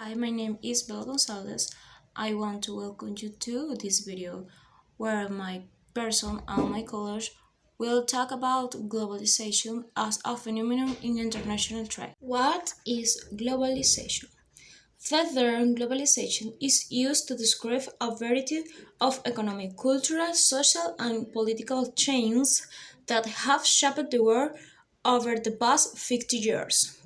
Hi, my name is Bella Gonzalez. I want to welcome you to this video where my person and my colleagues will talk about globalization as a phenomenon in international trade. What is globalization? The term globalization is used to describe a variety of economic, cultural, social, and political changes that have shaped the world over the past 50 years.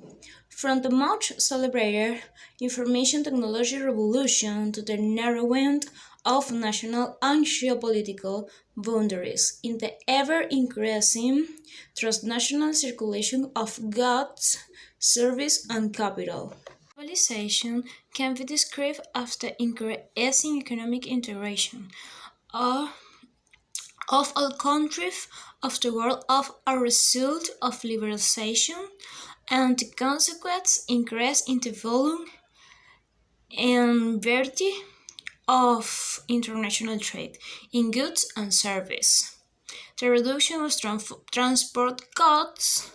From the much celebrated information technology revolution to the narrowing of national and geopolitical boundaries in the ever-increasing transnational circulation of goods, service, and capital. Globalization can be described as the increasing economic integration of all countries of the world as a result of liberalization and the consequent increase in the volume and variety of international trade in goods and services. The reduction of transport costs,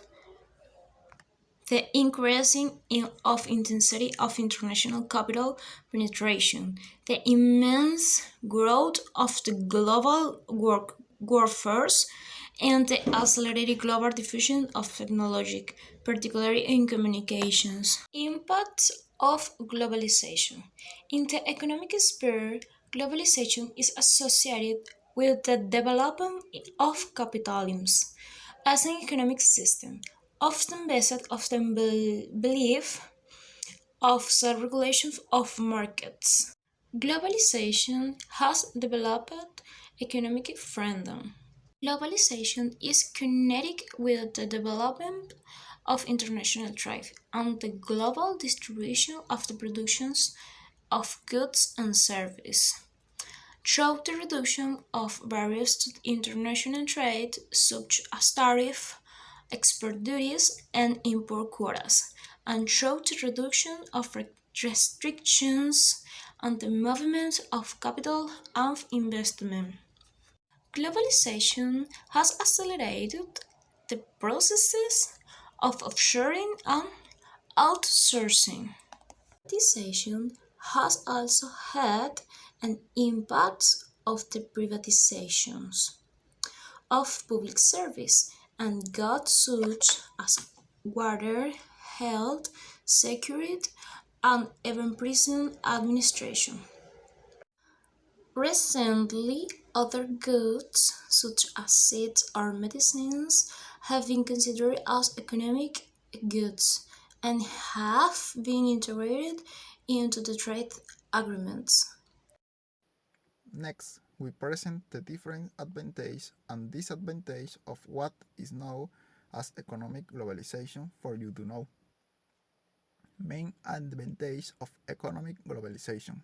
the increasing of intensity of international capital penetration, the immense growth of the global workforce, and the accelerated global diffusion of technology, particularly in communications. Impacts of globalization. In the economic sphere, globalization is associated with the development of capitalism as an economic system, often based on the belief of self-regulation of markets. Globalization has developed economic freedom. Globalization is connected with the development of international trade and the global distribution of the productions of goods and services. Through the reduction of barriers to international trade, such as tariff, export duties, and import quotas, and through the reduction of restrictions on the movement of capital and investment. Globalization has accelerated the processes of offshoring and outsourcing. Globalization has also had an impact of the privatizations of public service and goods such as water, health, security, and even prison administration. Recently, other goods, such as seeds or medicines, have been considered as economic goods and have been integrated into the trade agreements. Next, we present the different advantages and disadvantages of what is known as economic globalization for you to know. Main advantage of economic globalization.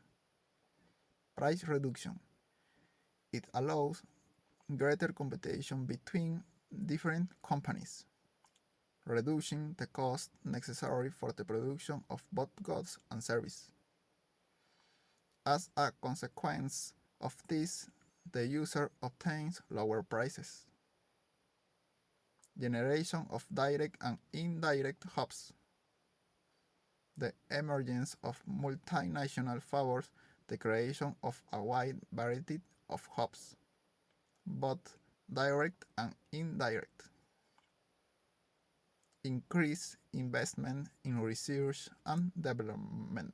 Price reduction. It allows greater competition between different companies, reducing the cost necessary for the production of both goods and services. As a consequence of this, the user obtains lower prices. Generation of direct and indirect hubs. The emergence of multinational favors the creation of a wide variety of hubs, both direct and indirect. Increased investment in research and development.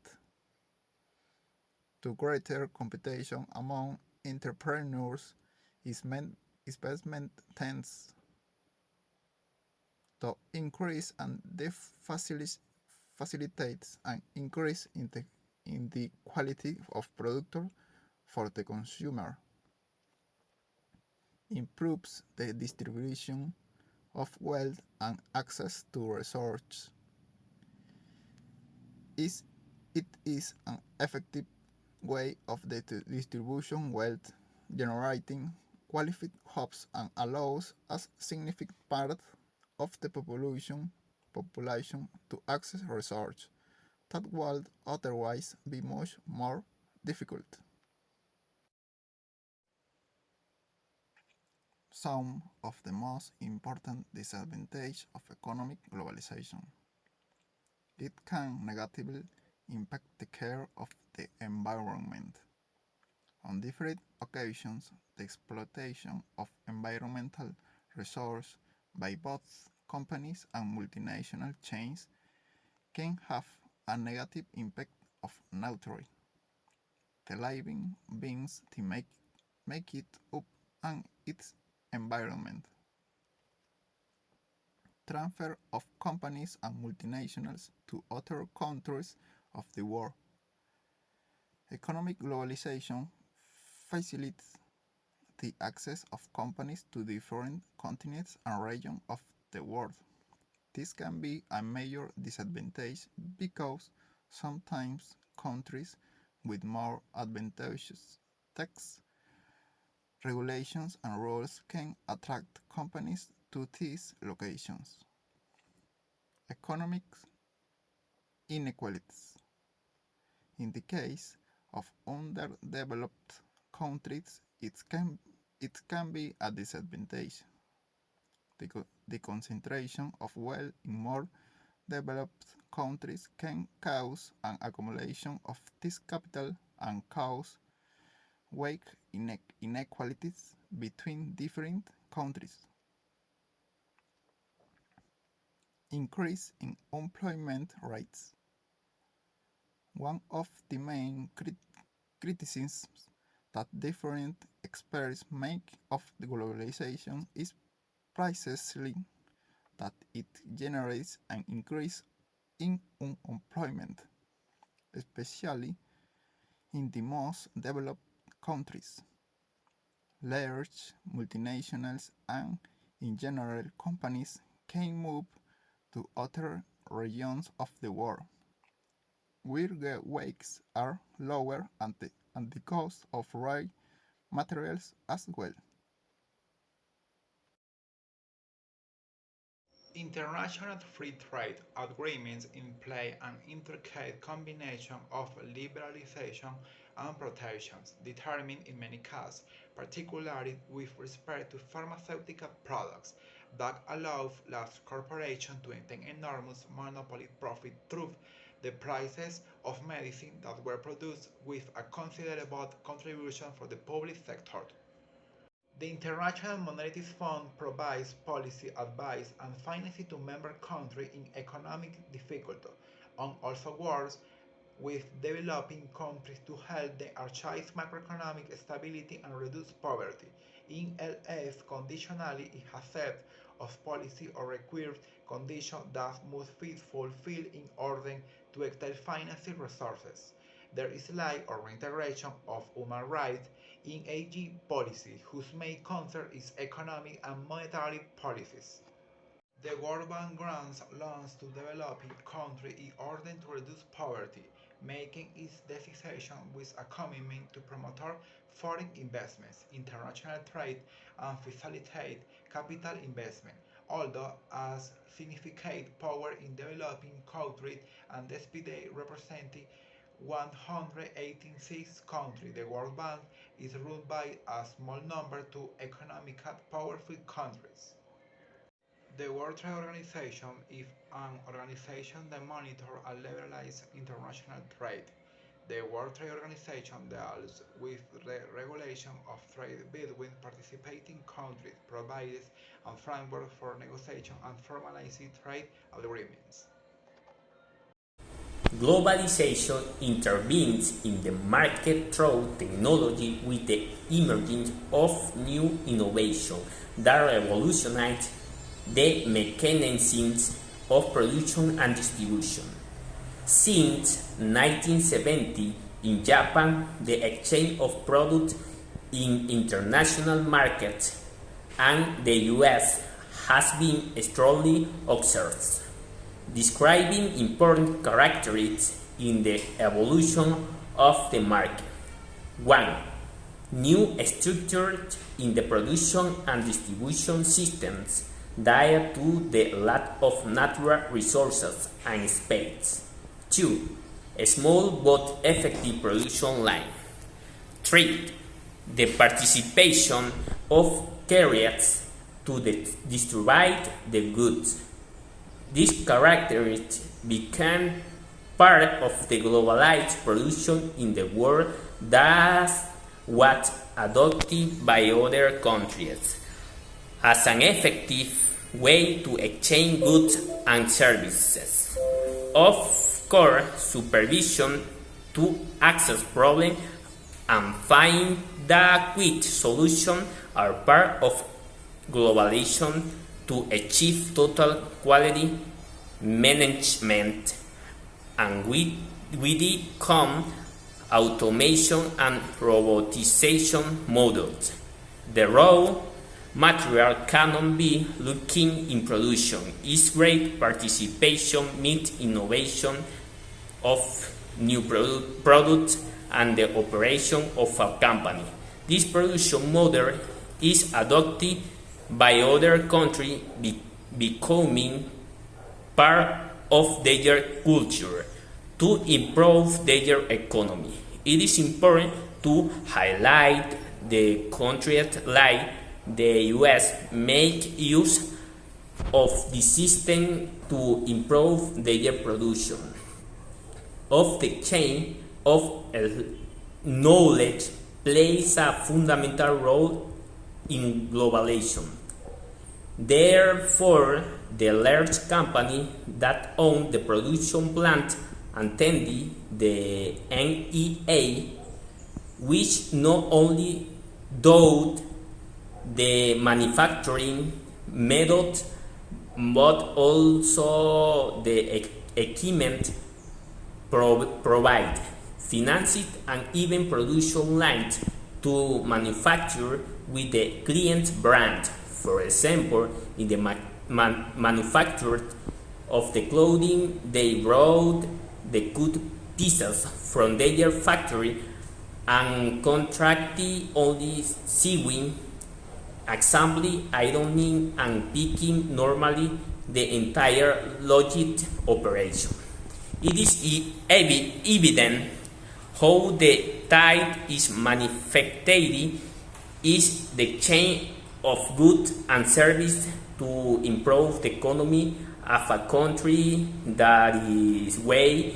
To greater competition among entrepreneurs, investment tends to increase and facilitates an increase in the quality of product for the consumer, improves the distribution of wealth and access to resources. It is an effective way of the distribution wealth, generating qualified jobs and allows a significant part of the population to access research that would otherwise be much more difficult. Some of the most important disadvantages of economic globalization. It can negatively impact the care of the environment. On different occasions, the exploitation of environmental resources by both companies and multinational chains can have a negative impact of nature. The living beings to make it up and its environment. Transfer of companies and multinationals to other countries of the world. Economic globalization facilitates the access of companies to different continents and regions of the world. This can be a major disadvantage because sometimes countries with more advantageous tax regulations and rules can attract companies to these locations. Economic inequalities. In the case of underdeveloped countries, it can be a disadvantage. The concentration of wealth in more developed countries can cause an accumulation of this capital and cause wide inequalities between different countries. Increase in employment rates. One of the main criticisms that different experts make of the globalization is precisely that it generates an increase in unemployment, especially in the most developed countries. Large multinationals and, in general, companies can move to other regions of the world, where the wages are lower and the cost of raw materials as well. International free trade agreements imply an intricate combination of liberalization and protections, determined in many cases, particularly with respect to pharmaceutical products, that allow large corporations to obtain enormous monopoly profit through the prices of medicine that were produced with a considerable contribution for the public sector. The International Monetary Fund provides policy advice and financing to member countries in economic difficulty, and also works with developing countries to help them achieve macroeconomic stability and reduce poverty. In LS, conditionally it has set of policy or required conditions that must be fulfilled in order to obtain financing resources. There is lack or reintegration of human rights in AG policy, whose main concern is economic and monetary policies. The World Bank grants loans to developing countries in order to reduce poverty, making its decision with a commitment to promote foreign investments, international trade, and facilitate capital investment. Although as significant power in developing countries and despite representing 186 countries, the World Bank is run by a small number to economically powerful countries. The World Trade Organization is an organization that monitors and liberalizes international trade. The World Trade Organization deals with the regulation of trade between participating countries, provides a framework for negotiation and formalizing trade agreements. Globalization intervenes in the market through technology with the emergence of new innovations that revolutionize the mechanisms of production and distribution. Since 1970, in Japan, the exchange of products in international markets and the US has been strongly observed, describing important characteristics in the evolution of the market. 1. New structures in the production and distribution systems due to the lack of natural resources and space. 2. A small but effective production line. 3. The participation of carriers to distribute the goods. These characteristics became part of the globalized production in the world that was adopted by other countries as an effective way to exchange goods and services. Of course, supervision to access problems and find the quick solution are part of globalization to achieve total quality management, and with it come automation and robotization models. The raw material cannot be looking in production. Is great participation meet innovation of new products and the operation of a company. This production model is adopted by other countries becoming part of their culture to improve their economy. It is important to highlight the countries like the US make use of the system to improve their production. Of the chain of knowledge plays a fundamental role in globalization. Therefore, the large company that own the production plant attending the NEA, which not only do the manufacturing method but also the equipment provide, financed and even production lines to manufacture with the client's brand. For example, in the manufacture of the clothing, they brought the cut pieces from their factory and contracted only sewing, assembly, ironing, and picking normally the entire logistic operation. It is evident how the tide is manufactured is the chain of goods and service to improve the economy of a country. That is why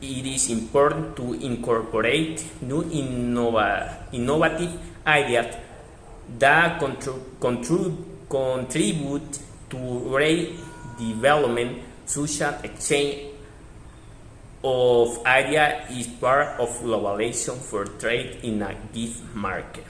it is important to incorporate new innovative ideas that contribute to great development. Social exchange of ideas is part of globalization for trade in a given market.